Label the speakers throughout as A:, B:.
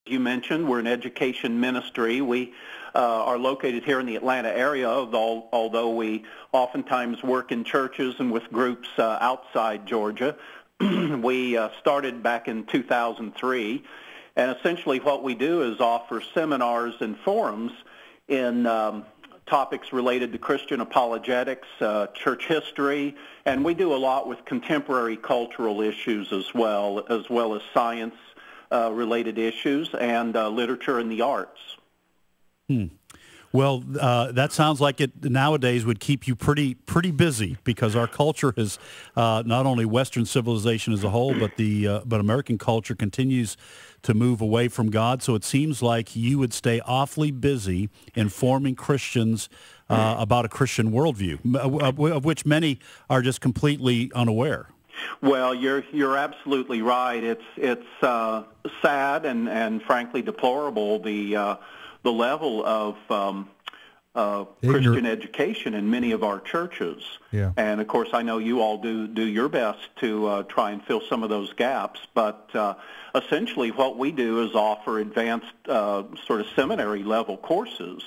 A: You mentioned we're an education ministry. We are located here in the Atlanta area, although we oftentimes work in churches and with groups outside Georgia. We started back in 2003, and essentially what we do is offer seminars and forums in topics related to Christian apologetics, church history, and we do a lot with contemporary cultural issues as well as science related issues and literature and the arts.
B: Well, that sounds like it nowadays would keep you pretty busy, because our culture is not only Western civilization as a whole, but American culture continues to move away from God. So it seems like you would stay awfully busy informing Christians about a Christian worldview, of which many are just completely unaware.
A: Well, you're absolutely right. It's sad and frankly deplorable, the level of Christian education in many of our churches.
C: Yeah.
A: And of course, I know you all do your best to try and fill some of those gaps. But essentially, what we do is offer advanced sort of seminary level courses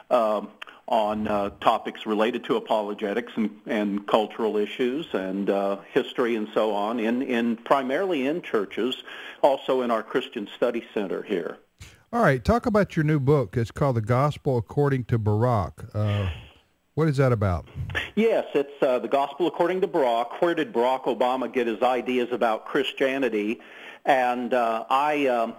A: on topics related to apologetics and cultural issues and history and so on, in primarily in churches, also in our Christian Study Center here.
C: All right, talk about your new book. It's called The Gospel According to Barack. What is that about?
A: Yes, it's The Gospel According to Barack. Where did Barack Obama get his ideas about Christianity? And I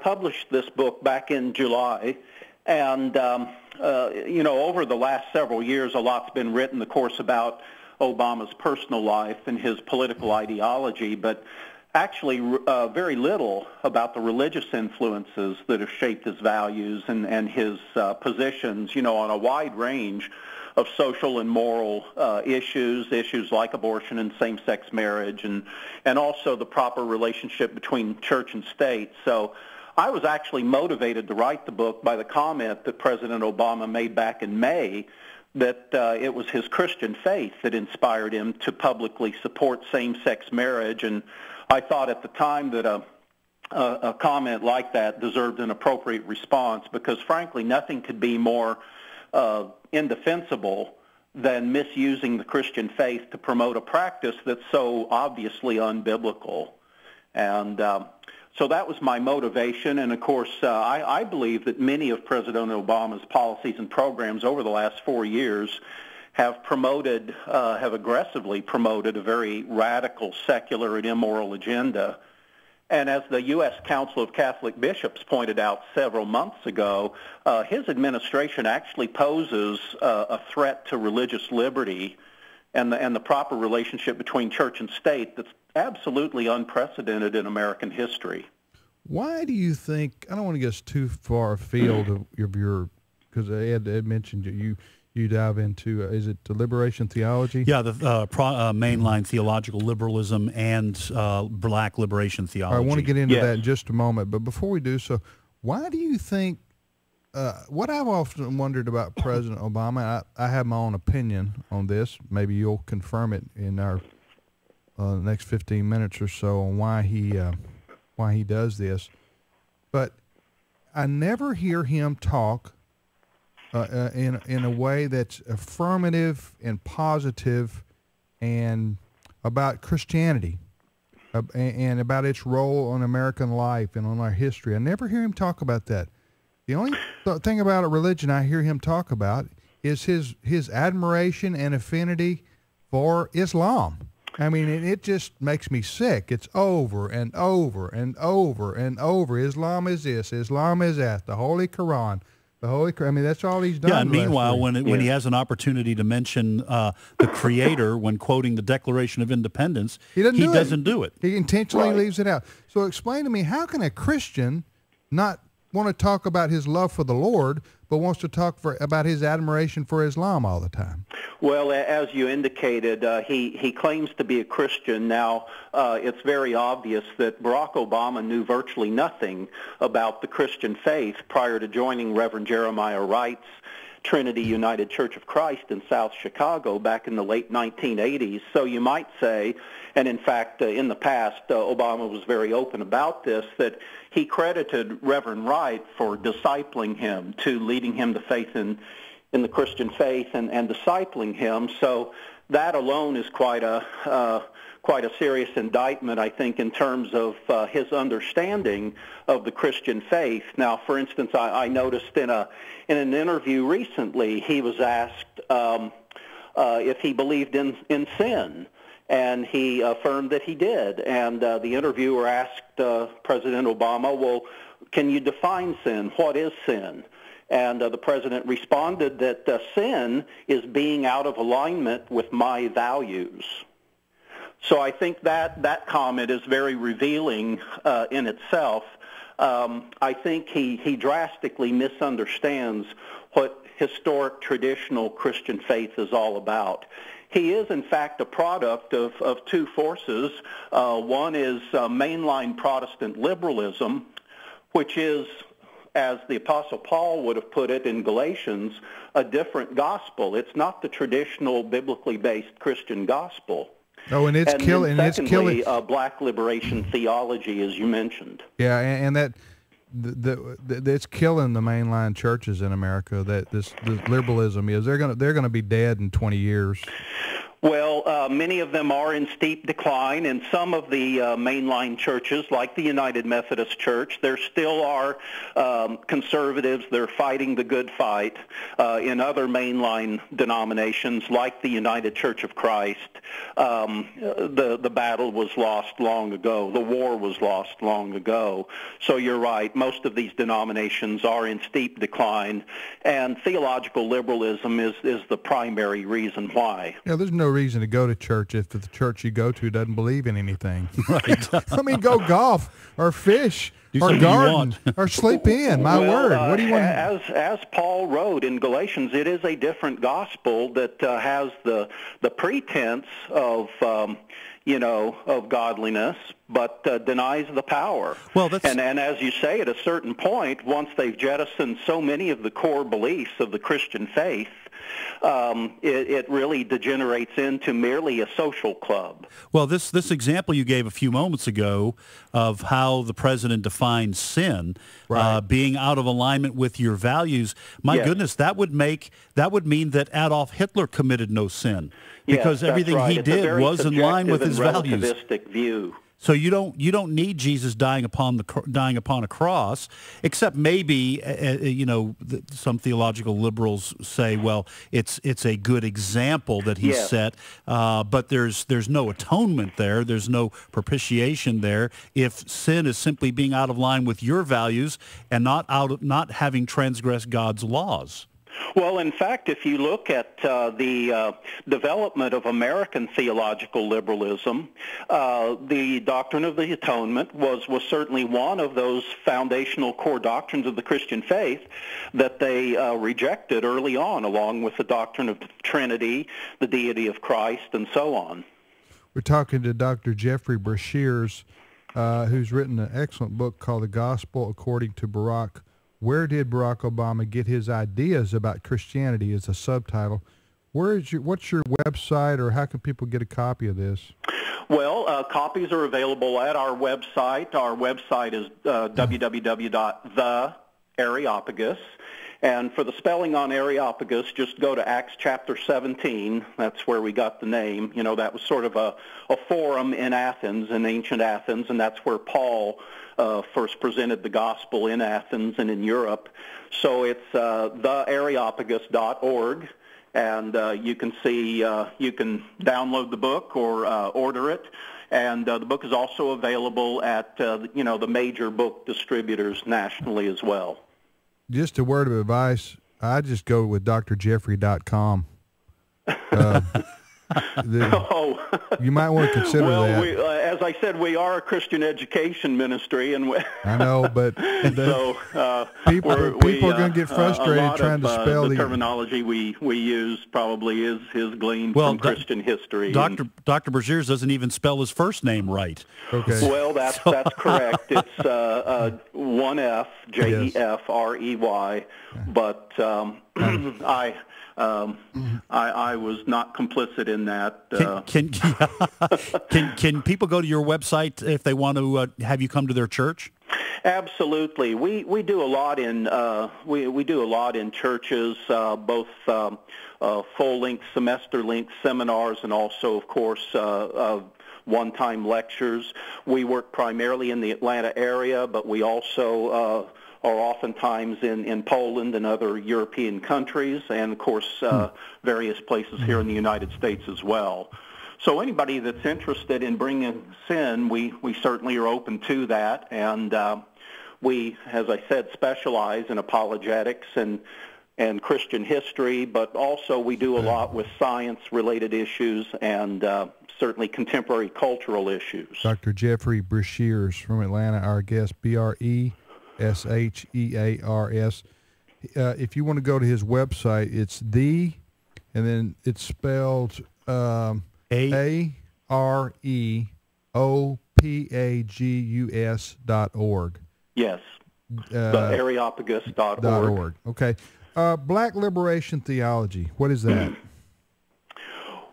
A: published this book back in July. And, over the last several years, a lot's been written, of course, about Obama's personal life and his political ideology, but actually very little about the religious influences that have shaped his values and his positions, on a wide range of social and moral issues like abortion and same-sex marriage, and also the proper relationship between church and state. So I was actually motivated to write the book by the comment that President Obama made back in May that it was his Christian faith that inspired him to publicly support same-sex marriage. And I thought at the time that a comment like that deserved an appropriate response, because frankly nothing could be more indefensible than misusing the Christian faith to promote a practice that's so obviously unbiblical. And so that was my motivation. And of course, I believe that many of President Obama's policies and programs over the last 4 years have aggressively promoted a very radical, secular, and immoral agenda. And as the U.S. Council of Catholic Bishops pointed out several months ago, his administration actually poses a threat to religious liberty and the proper relationship between church and state that's absolutely unprecedented in American history.
C: Why do you think, I don't want to get too far afield of your, because Ed mentioned you dive into, is it the liberation theology?
B: Yeah, the mainline theological liberalism and black liberation theology.
C: I want to get into that in just a moment, but before we do so, why do you think, what I've often wondered about President Obama, I have my own opinion on this, maybe you'll confirm it in our next 15 minutes or so on why he does this, but I never hear him talk in a way that's affirmative and positive and about Christianity and about its role on American life and on our history. I never hear him talk about that. The only thing about a religion I hear him talk about is his admiration and affinity for Islam. I mean, it just makes me sick. It's over and over and over and over. Islam is this, Islam is that, the Holy Quran. I mean, that's all he's done.
B: Yeah, and meanwhile, when he has an opportunity to mention the Creator when quoting the Declaration of Independence, he doesn't do it.
C: He intentionally leaves it out. So explain to me, how can a Christian not want to talk about his love for the Lord, but wants to talk about his admiration for Islam all the time?
A: Well, as you indicated, he claims to be a Christian. Now, it's very obvious that Barack Obama knew virtually nothing about the Christian faith prior to joining Reverend Jeremiah Wright's Trinity United Church of Christ in South Chicago back in the late 1980s. So you might say, and in fact, in the past, Obama was very open about this, that he credited Reverend Wright for discipling him, to leading him to faith in the Christian faith and discipling him. So that alone is quite a serious indictment, I think, in terms of his understanding of the Christian faith. Now, for instance, I noticed in an interview recently, he was asked if he believed in sin, and he affirmed that he did. And the interviewer asked President Obama, well, can you define sin? What is sin? And the president responded that sin is being out of alignment with my values. So I think that comment is very revealing in itself. I think he drastically misunderstands what historic traditional Christian faith is all about. He is, in fact, a product of two forces. One is mainline Protestant liberalism, which is, as the Apostle Paul would have put it in Galatians, a different gospel. It's not the traditional biblically based Christian gospel.
C: Oh, and it's killing. And
A: secondly,
C: it's killing.
A: Black liberation theology, as you mentioned.
C: Yeah, and that it's killing the mainline churches in America. That this liberalism is. They're gonna be dead in 20 years.
A: Well, many of them are in steep decline. In some of the mainline churches, like the United Methodist Church, there still are conservatives. They're fighting the good fight. In other mainline denominations, like the United Church of Christ, the battle was lost long ago. The war was lost long ago. So you're right. Most of these denominations are in steep decline, and theological liberalism is the primary reason why.
C: Yeah, there's no reason to go to church if the church you go to doesn't believe in anything. Right. I mean, go golf or fish or garden or sleep in. My word. What do you want?
A: As Paul wrote in Galatians, it is a different gospel that has the pretense of of godliness, but denies the power.
B: Well,
A: and as you say, at a certain point, once they've jettisoned so many of the core beliefs of the Christian faith, it really degenerates into merely a social club.
B: Well, this example you gave a few moments ago of how the president defines sin,
C: right,
B: being out of alignment with your values, my goodness, that would mean that Adolf Hitler committed no sin, because everything he did was in line with his values.
A: Relativistic view.
B: So you don't need Jesus dying upon a cross, except maybe some theological liberals say, well, it's a good example that he set, but there's no atonement there, there's no propitiation there if sin is simply being out of line with your values and not having transgressed God's laws.
A: Well, in fact, if you look at the development of American theological liberalism, the doctrine of the atonement was certainly one of those foundational core doctrines of the Christian faith that they rejected early on, along with the doctrine of the Trinity, the deity of Christ, and so on.
C: We're talking to Dr. Jefrey Breshears, who's written an excellent book called The Gospel According to Barack. Where did Barack Obama get his ideas about Christianity is a subtitle. What's your website, or how can people get a copy of this?
A: Well, copies are available at our website. Our website is www.theareopagus. And for the spelling on Areopagus, just go to Acts chapter 17. That's where we got the name. That was sort of a forum in Athens, in ancient Athens, and that's where Paul first presented the gospel in Athens and in Europe. So it's theareopagus.org, and you can download the book or order it. And the book is also available at the major book distributors nationally as well.
C: Just a word of advice, I just go with drjeffrey.com. You might want to consider that.
A: as I said, we are a Christian education ministry, and
C: I know, but
A: so
C: people are going to get frustrated trying to spell
A: the terminology we use probably is gleaned from Christian history.
B: Dr. Breshears doesn't even spell his first name right.
C: Okay.
A: Well, that's correct. It's one F, Jefrey, but I was not complicit in that.
B: Can people go to your website if they want to have you come to their church?
A: Absolutely. We do a lot in we do a lot in churches, both full-length, semester-length seminars, and also, of course, one-time lectures. We work primarily in the Atlanta area, but we also are oftentimes in Poland and other European countries, and of course various places here in the United States as well. So anybody that's interested in bringing us in, we certainly are open to that, and we, as I said, specialize in apologetics and Christian history, but also we do a lot with science-related issues and certainly contemporary cultural issues.
C: Dr. Jefrey Breshears from Atlanta, our guest, Breshears. If you want to go to his website, it's and then it's spelled AREOPAGUS.org.
A: Yes, Areopagus.org.
C: Okay. Black liberation theology, what is that?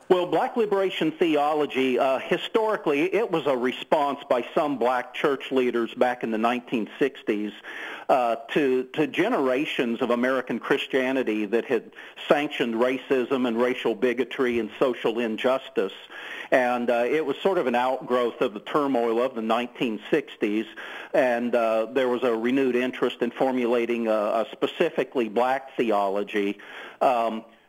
A: Well, Black liberation theology, historically, it was a response by some black church leaders back in the 1960s to generations of American Christianity that had sanctioned racism and racial bigotry and social injustice. And it was sort of an outgrowth of the turmoil of the 1960s, and there was a renewed interest in formulating a specifically black theology.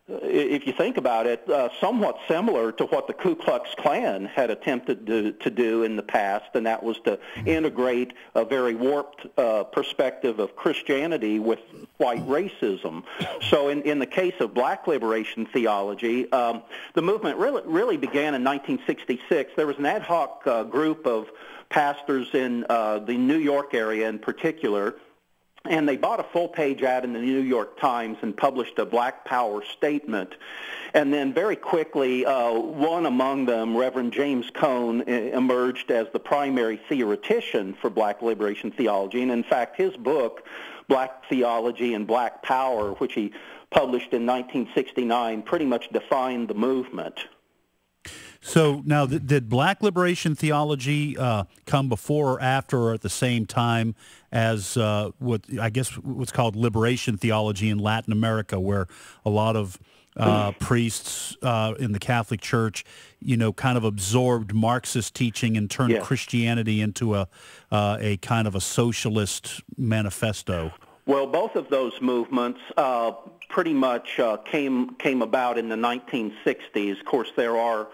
A: If you think about it, somewhat similar to what the Ku Klux Klan had attempted to do in the past, and that was to integrate a very warped perspective of Christianity with white racism. So in the case of black liberation theology, the movement really began in 1966. There was an ad hoc group of pastors in the New York area in particular, and they bought a full-page ad in the New York Times and published a Black Power statement. And then very quickly, one among them, Reverend James Cone, emerged as the primary theoretician for Black liberation theology. And in fact, his book, Black Theology and Black Power, which he published in 1969, pretty much defined the movement.
B: So now, did Black liberation theology come before or after or at the same time as what's called liberation theology in Latin America, where a lot of priests in the Catholic Church, kind of absorbed Marxist teaching and turned Christianity into a kind of a socialist manifesto?
A: Well, both of those movements pretty much came about in the 1960s. Of course, there are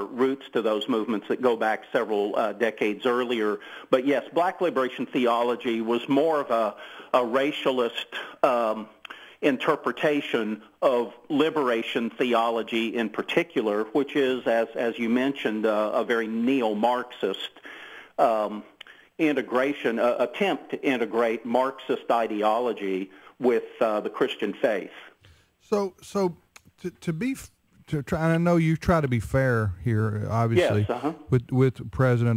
A: roots to those movements that go back several decades earlier. But yes, Black liberation theology was more of a racialist interpretation of liberation theology in particular, which is, as you mentioned, a very neo-Marxist attempt to integrate Marxist ideology with the Christian faith.
C: So to try, and I know you try to be fair here, obviously,
A: yes,
C: with President